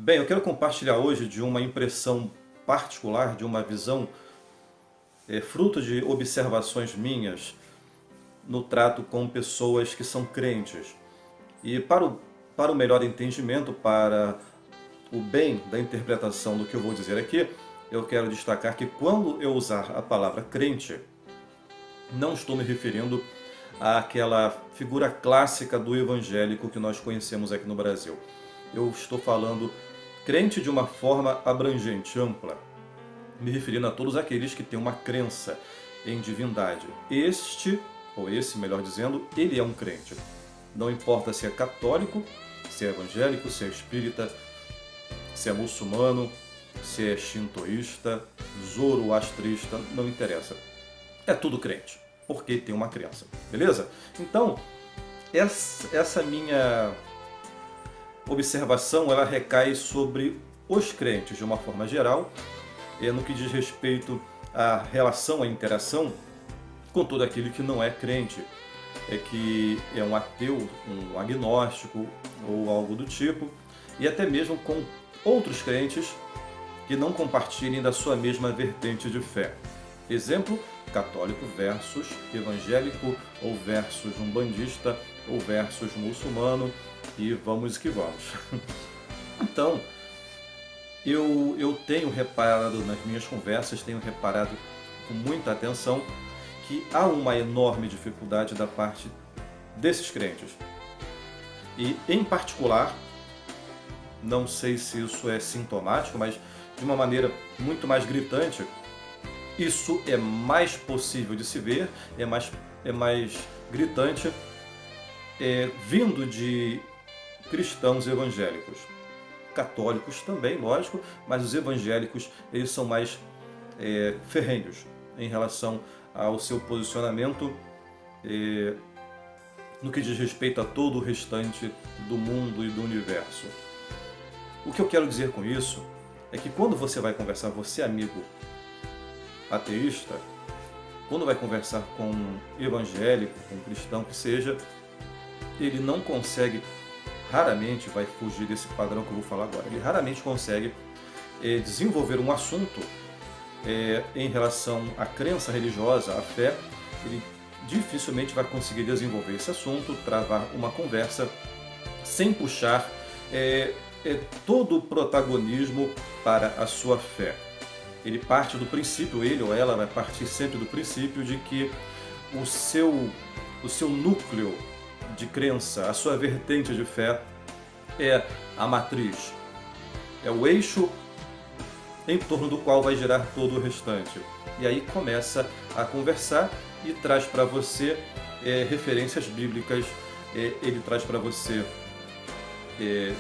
Bem, eu quero compartilhar hoje de uma impressão particular, de uma visão fruto de observações minhas no trato com pessoas que são crentes. E para o melhor entendimento, para o bem da interpretação do que eu vou dizer aqui, eu quero destacar que quando eu usar a palavra crente, não estou me referindo àquela figura clássica do evangélico que nós conhecemos aqui no Brasil. Eu estou falando crente de uma forma abrangente, ampla, me referindo a todos aqueles que têm uma crença em divindade. Esse, melhor dizendo, ele é um crente. Não importa se é católico, se é evangélico, se é espírita, se é muçulmano, se é shintoísta, zoroastrista, não interessa. É tudo crente, porque tem uma crença, beleza? Então, essa minha observação, ela recai sobre os crentes de uma forma geral, no que diz respeito à relação, à interação com todo aquele que não é crente, que é um ateu, um agnóstico ou algo do tipo, e até mesmo com outros crentes que não compartilhem da sua mesma vertente de fé. Exemplo, católico versus evangélico, ou versus umbandista, ou versus muçulmano, e vamos que vamos. Então, eu tenho reparado nas minhas conversas, tenho reparado com muita atenção que há uma enorme dificuldade da parte desses crentes. E, em particular, não sei se isso é sintomático, mas de uma maneira muito mais gritante, isso é mais possível de se ver, é mais gritante, vindo de cristãos evangélicos. Católicos também, lógico, mas os evangélicos eles são mais ferrenhos em relação ao seu posicionamento no que diz respeito a todo o restante do mundo e do universo. O que eu quero dizer com isso é que quando você vai conversar, você amigo ateísta, quando vai conversar com um evangélico, com um cristão que seja, ele não consegue, raramente vai fugir desse padrão que eu vou falar agora, ele raramente consegue desenvolver um assunto em relação à crença religiosa, à fé. Ele dificilmente vai conseguir desenvolver esse assunto, travar uma conversa sem puxar todo o protagonismo para a sua fé. Ele parte do princípio, ele ou ela vai partir sempre do princípio de que o seu núcleo de crença, a sua vertente de fé é a matriz, é o eixo em torno do qual vai girar todo o restante. E aí começa a conversar e traz para você referências bíblicas, ele traz para você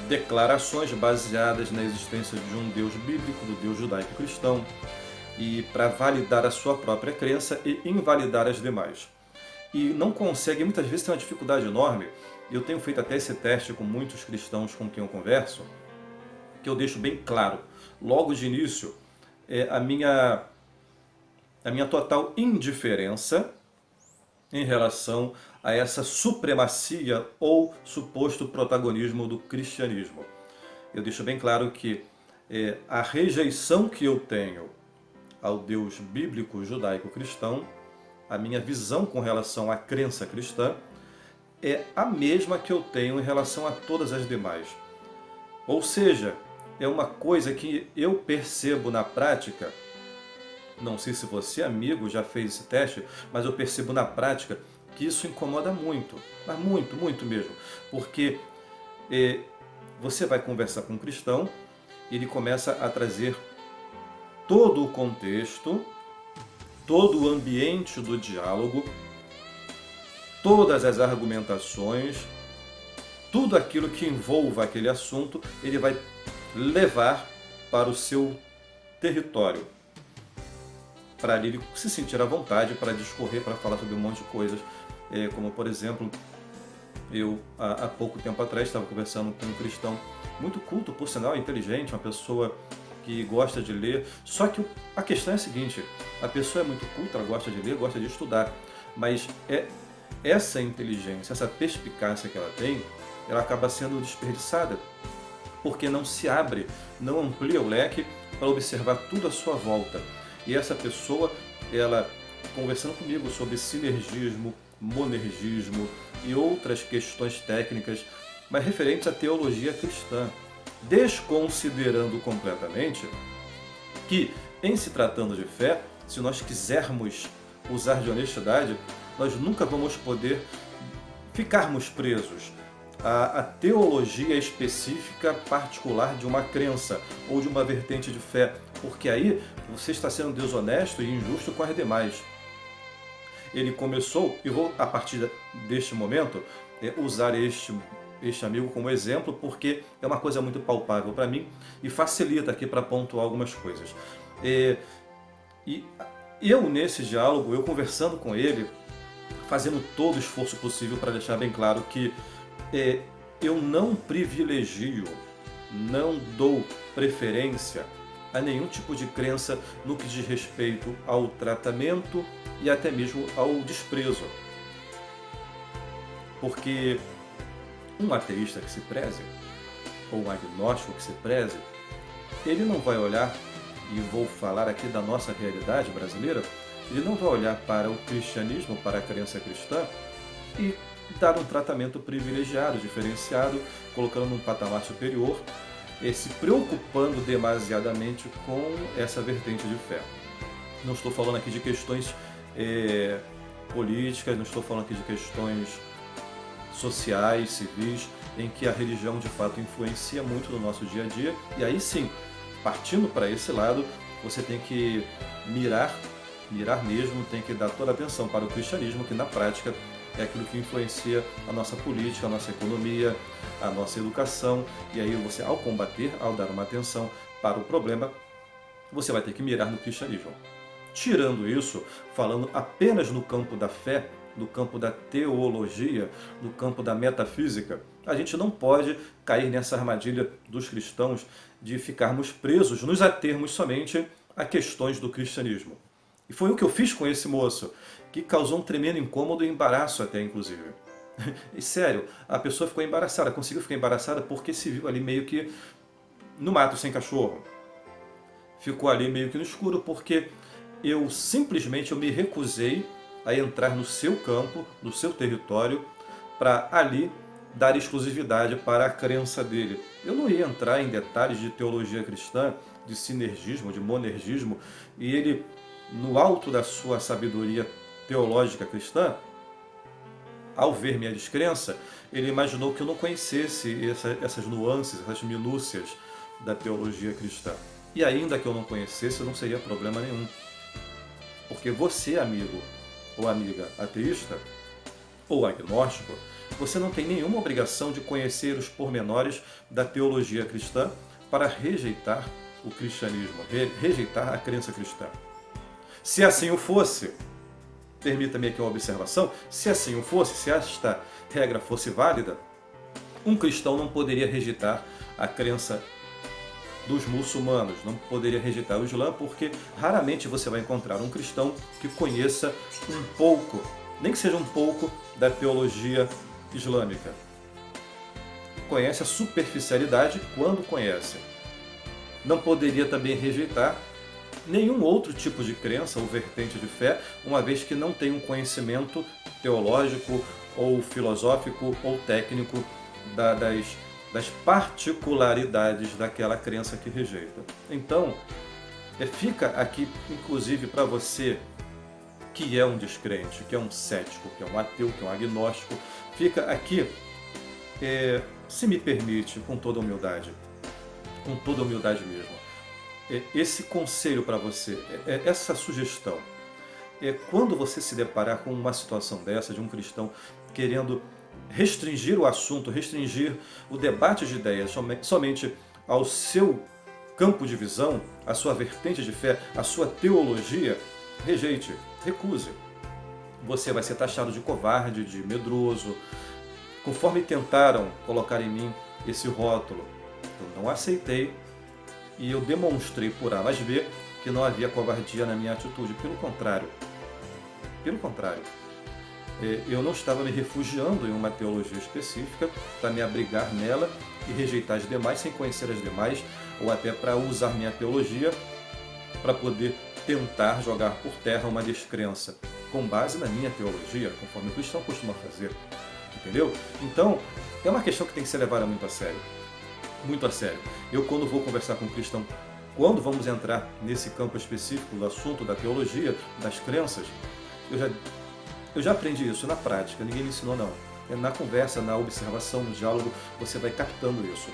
declarações baseadas na existência de um Deus bíblico, do Deus judaico-cristão, e para validar a sua própria crença e invalidar as demais. E não consegue, muitas vezes tem uma dificuldade enorme. Eu tenho feito até esse teste com muitos cristãos com quem eu converso, que eu deixo bem claro, logo de início, a minha total indiferença em relação a essa supremacia ou suposto protagonismo do cristianismo. Eu deixo bem claro que a rejeição que eu tenho ao Deus bíblico judaico-cristão, a minha visão com relação à crença cristã, é a mesma que eu tenho em relação a todas as demais. Ou seja, é uma coisa que eu percebo na prática. Não sei se você, amigo, já fez esse teste, mas eu percebo na prática que isso incomoda muito, mas muito, muito mesmo. Porque você vai conversar com um cristão e ele começa a trazer todo o contexto, todo o ambiente do diálogo, todas as argumentações, tudo aquilo que envolva aquele assunto, ele vai levar para o seu território, para ele se sentir à vontade, para discorrer, para falar sobre um monte de coisas, como por exemplo, eu há pouco tempo atrás estava conversando com um cristão muito culto, por sinal, inteligente, uma pessoa que gosta de ler, só que a questão é a seguinte, a pessoa é muito culta, ela gosta de ler, gosta de estudar, mas essa inteligência, essa perspicácia que ela tem, ela acaba sendo desperdiçada porque não se abre, não amplia o leque para observar tudo à sua volta. E essa pessoa, ela conversando comigo sobre sinergismo, monergismo e outras questões técnicas, mas referentes à teologia cristã, desconsiderando completamente que, em se tratando de fé, se nós quisermos usar de honestidade, nós nunca vamos poder ficarmos presos à teologia específica particular de uma crença ou de uma vertente de fé, porque aí você está sendo desonesto e injusto com as demais. Ele começou, e vou a partir deste momento usar este amigo como exemplo, porque é uma coisa muito palpável para mim e facilita aqui para pontuar algumas coisas. E eu, nesse diálogo, eu conversando com ele, fazendo todo o esforço possível para deixar bem claro que eu não privilegio, não dou preferência a nenhum tipo de crença no que diz respeito ao tratamento e até mesmo ao desprezo. Porque um ateísta que se preze, ou um agnóstico que se preze, ele não vai olhar, e vou falar aqui da nossa realidade brasileira, ele não vai olhar para o cristianismo, para a crença cristã e dar um tratamento privilegiado, diferenciado, colocando num patamar superior, se preocupando demasiadamente com essa vertente de fé. Não estou falando aqui de questões políticas, não estou falando aqui de questões sociais, civis, em que a religião de fato influencia muito no nosso dia a dia, e aí sim, partindo para esse lado, você tem que mirar mesmo, tem que dar toda a atenção para o cristianismo, que na prática é aquilo que influencia a nossa política, a nossa economia, a nossa educação, e aí você, ao combater, ao dar uma atenção para o problema, você vai ter que mirar no cristianismo. Tirando isso, falando apenas no campo da fé, no campo da teologia, no campo da metafísica, a gente não pode cair nessa armadilha dos cristãos de ficarmos presos, nos atermos somente a questões do cristianismo. E foi o que eu fiz com esse moço, que causou um tremendo incômodo e embaraço até, inclusive. E sério, a pessoa ficou embaraçada, conseguiu ficar embaraçada porque se viu ali meio que no mato sem cachorro. Ficou ali meio que no escuro porque eu simplesmente me recusei a entrar no seu campo, no seu território, para ali dar exclusividade para a crença dele. Eu não ia entrar em detalhes de teologia cristã, de sinergismo, de monergismo, e ele, no alto da sua sabedoria teológica cristã, ao ver minha descrença, ele imaginou que eu não conhecesse essas nuances, essas minúcias da teologia cristã. E ainda que eu não conhecesse, não seria problema nenhum. Porque você, amigo ou amiga ateísta ou agnóstico, você não tem nenhuma obrigação de conhecer os pormenores da teologia cristã para rejeitar o cristianismo, rejeitar a crença cristã. Se assim o fosse, permita-me aqui uma observação, se assim o fosse, se esta regra fosse válida, um cristão não poderia rejeitar a crença dos muçulmanos, não poderia rejeitar o Islã, porque raramente você vai encontrar um cristão que conheça um pouco, nem que seja um pouco, da teologia islâmica. Conhece a superficialidade quando conhece. Não poderia também rejeitar nenhum outro tipo de crença ou vertente de fé, uma vez que não tem um conhecimento teológico ou filosófico ou técnico das particularidades daquela crença que rejeita. Então, fica aqui, inclusive, para você que é um descrente, que é um cético, que é um ateu, que é um agnóstico, fica aqui, se me permite, com toda humildade mesmo, esse conselho para você, essa sugestão. Quando você se deparar com uma situação dessa, de um cristão querendo restringir o assunto, restringir o debate de ideias somente ao seu campo de visão, a sua vertente de fé, a sua teologia, rejeite, recuse. Você vai ser taxado de covarde, de medroso, conforme tentaram colocar em mim esse rótulo. Eu não aceitei e eu demonstrei por A mais B que não havia covardia na minha atitude. Pelo contrário, Eu não estava me refugiando em uma teologia específica para me abrigar nela e rejeitar as demais sem conhecer as demais, ou até para usar minha teologia para poder tentar jogar por terra uma descrença com base na minha teologia, conforme o cristão costuma fazer. Entendeu? Então, é uma questão que tem que ser levada muito a sério. Muito a sério. Eu, quando vou conversar com um cristão, quando vamos entrar nesse campo específico do assunto da teologia, das crenças, eu já aprendi isso na prática, ninguém me ensinou não. É na conversa, na observação, no diálogo, você vai captando isso.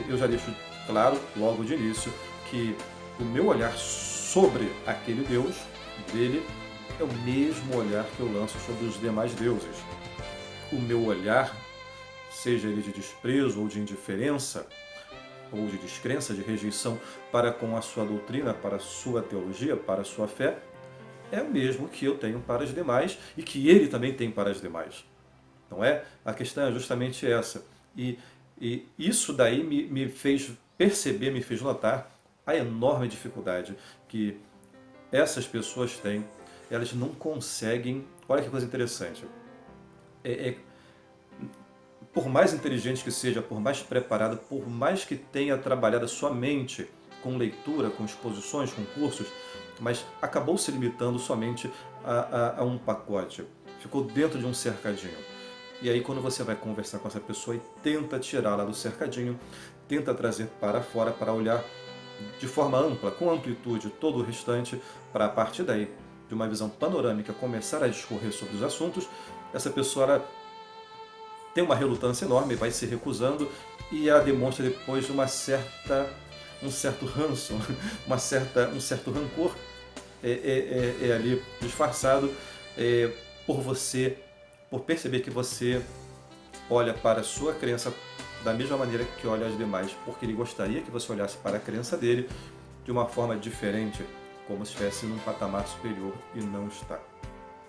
Eu já deixo claro, logo de início, que o meu olhar sobre aquele Deus dele é o mesmo olhar que eu lanço sobre os demais deuses. O meu olhar, seja ele de desprezo ou de indiferença, ou de descrença, de rejeição para com a sua doutrina, para a sua teologia, para a sua fé, é o mesmo que eu tenho para as demais e que ele também tem para as demais. Não é? A questão é justamente essa. E isso daí me fez perceber, me fez notar a enorme dificuldade que essas pessoas têm. Elas não conseguem. Olha que coisa interessante. Por mais inteligente que seja, por mais preparada, por mais que tenha trabalhado a sua mente com leitura, com exposições, com cursos, mas acabou se limitando somente a um pacote. Ficou dentro de um cercadinho. E aí quando você vai conversar com essa pessoa e tenta tirá-la do cercadinho, tenta trazer para fora para olhar de forma ampla, com amplitude, todo o restante, para a partir daí, de uma visão panorâmica, começar a discorrer sobre os assuntos, essa pessoa ela tem uma relutância enorme, vai se recusando e ela demonstra depois um certo ranço, um certo rancor ali disfarçado por perceber que você olha para a sua crença da mesma maneira que olha as demais, porque ele gostaria que você olhasse para a crença dele de uma forma diferente, como se estivesse num patamar superior, e não está.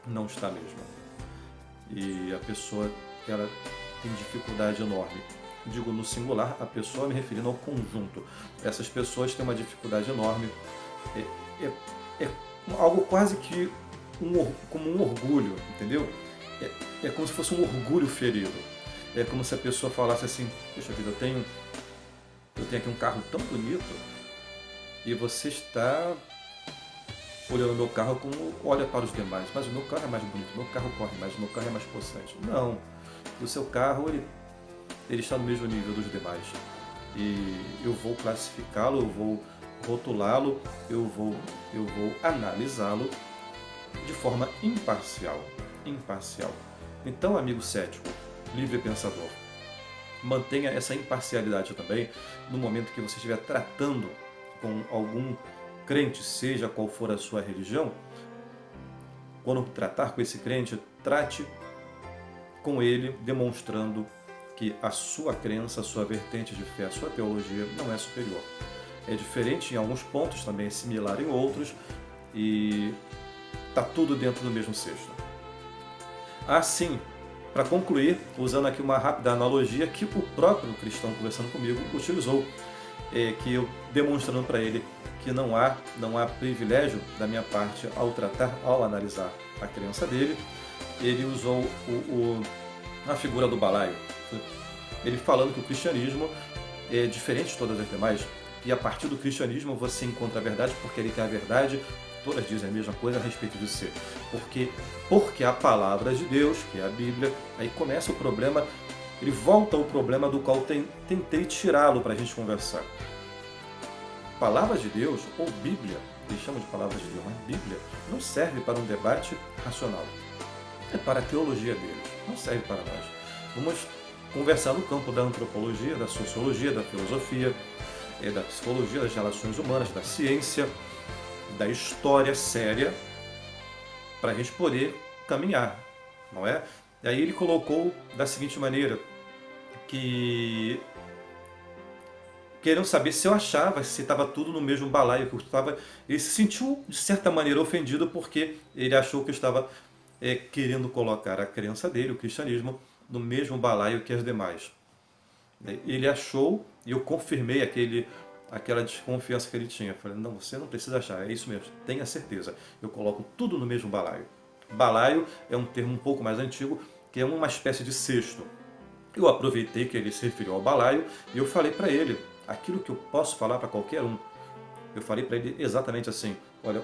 Não está mesmo. E a pessoa, ela tem dificuldade enorme. Digo no singular, a pessoa me referindo ao conjunto. Essas pessoas têm uma dificuldade enorme. É algo quase que como um orgulho, entendeu? É como se fosse um orgulho ferido. É como se a pessoa falasse assim, poxa vida, eu tenho aqui um carro tão bonito e você está olhando o meu carro como olha para os demais, mas o meu carro é mais bonito, o meu carro corre mais, o meu carro é mais possante. Não, o seu carro ele está no mesmo nível dos demais. E eu vou classificá-lo, eu vou rotulá-lo, eu vou analisá-lo de forma imparcial. Imparcial. Então, amigo cético, livre pensador, mantenha essa imparcialidade também no momento que você estiver tratando com algum crente, seja qual for a sua religião. Quando tratar com esse crente, trate com ele demonstrando que a sua crença, a sua vertente de fé, a sua teologia não é superior. É diferente em alguns pontos, também é similar em outros, e está tudo dentro do mesmo cesto. Assim, para concluir, usando aqui uma rápida analogia que o próprio cristão conversando comigo utilizou, que eu demonstrando para ele que não há privilégio da minha parte ao analisar a crença dele, ele usou a figura do balaio. Ele falando que o cristianismo é diferente de todas as demais, e a partir do cristianismo você encontra a verdade, porque ele tem a verdade, todas dizem a mesma coisa a respeito de si. Porque a palavra de Deus, que é a Bíblia, aí começa o problema, ele volta ao problema do qual tentei tirá-lo para a gente conversar. Palavra de Deus, ou Bíblia, eles chamam de palavra de Deus, mas Bíblia não serve para um debate racional. É para a teologia deles, não serve para nós. Vamos conversar no campo da antropologia, da sociologia, da filosofia, da psicologia, das relações humanas, da ciência, da história séria, para a gente poder caminhar, não é? E aí ele colocou da seguinte maneira, que querendo saber se eu achava, se estava tudo no mesmo balaio que eu estava. Ele se sentiu, de certa maneira, ofendido porque ele achou que eu estava querendo colocar a crença dele, o cristianismo, no mesmo balaio que as demais. Ele achou, e eu confirmei aquela desconfiança que ele tinha. Eu falei, não, você não precisa achar, é isso mesmo, tenha certeza. Eu coloco tudo no mesmo balaio. Balaio é um termo um pouco mais antigo, que é uma espécie de cesto. Eu aproveitei que ele se referiu ao balaio e eu falei para ele aquilo que eu posso falar para qualquer um. Eu falei para ele exatamente assim: olha,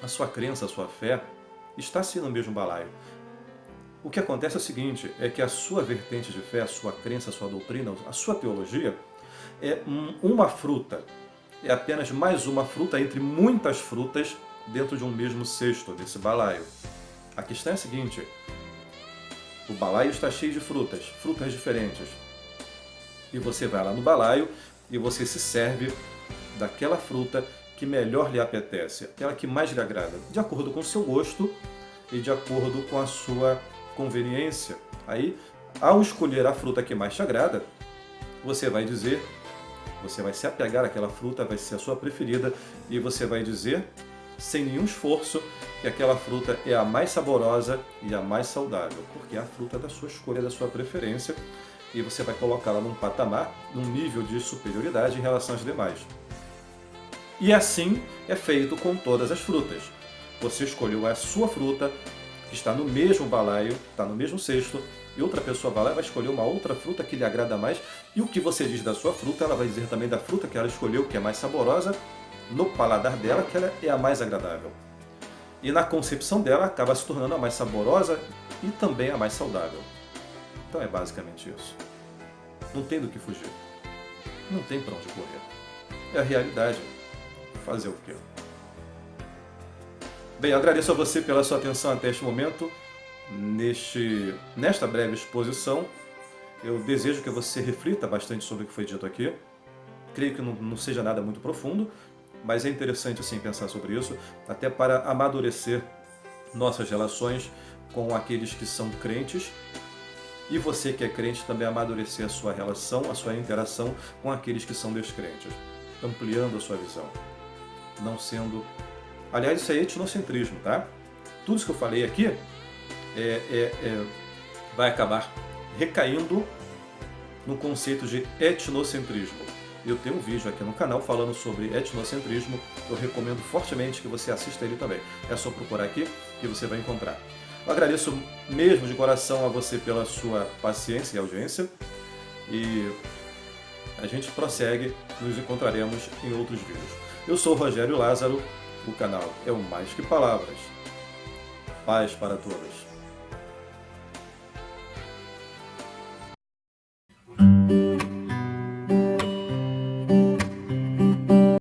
a sua crença, a sua fé está sim no mesmo balaio. O que acontece é o seguinte, é que a sua vertente de fé, a sua crença, a sua doutrina, a sua teologia é uma fruta. É apenas mais uma fruta entre muitas frutas dentro de um mesmo cesto, desse balaio. A questão é a seguinte: o balaio está cheio de frutas, frutas diferentes. E você vai lá no balaio e você se serve daquela fruta que melhor lhe apetece, aquela que mais lhe agrada, de acordo com o seu gosto e de acordo com a sua conveniência. Aí, ao escolher a fruta que mais te agrada, você vai dizer, você vai se apegar àquela fruta, vai ser a sua preferida, e você vai dizer, sem nenhum esforço, que aquela fruta é a mais saborosa e a mais saudável, porque é a fruta da sua escolha, da sua preferência, e você vai colocá-la num patamar, num nível de superioridade em relação às demais. E assim é feito com todas as frutas. Você escolheu a sua fruta, que está no mesmo balaio, está no mesmo cesto, e outra pessoa vai lá e vai escolher uma outra fruta que lhe agrada mais, e o que você diz da sua fruta, ela vai dizer também da fruta que ela escolheu, que é mais saborosa, no paladar dela, que ela é a mais agradável. E na concepção dela, acaba se tornando a mais saborosa e também a mais saudável. Então é basicamente isso. Não tem do que fugir. Não tem para onde correr. É a realidade. Fazer o quê? Bem, eu agradeço a você pela sua atenção até este momento, nesta breve exposição. Eu desejo que você reflita bastante sobre o que foi dito aqui. Creio que não seja nada muito profundo, mas é interessante assim pensar sobre isso, até para amadurecer nossas relações com aqueles que são crentes, e você que é crente também amadurecer a sua relação, a sua interação com aqueles que são descrentes, ampliando a sua visão. Não sendo... Aliás, isso é etnocentrismo, tá? Tudo isso que eu falei aqui vai acabar recaindo no conceito de etnocentrismo. Eu tenho um vídeo aqui no canal falando sobre etnocentrismo, eu recomendo fortemente que você assista ele também. É só procurar aqui que você vai encontrar. Eu agradeço mesmo de coração a você pela sua paciência e audiência, e a gente prossegue, nos encontraremos em outros vídeos. Eu sou o Rogério Lázaro, o canal é o Mais Que Palavras. Paz para todos.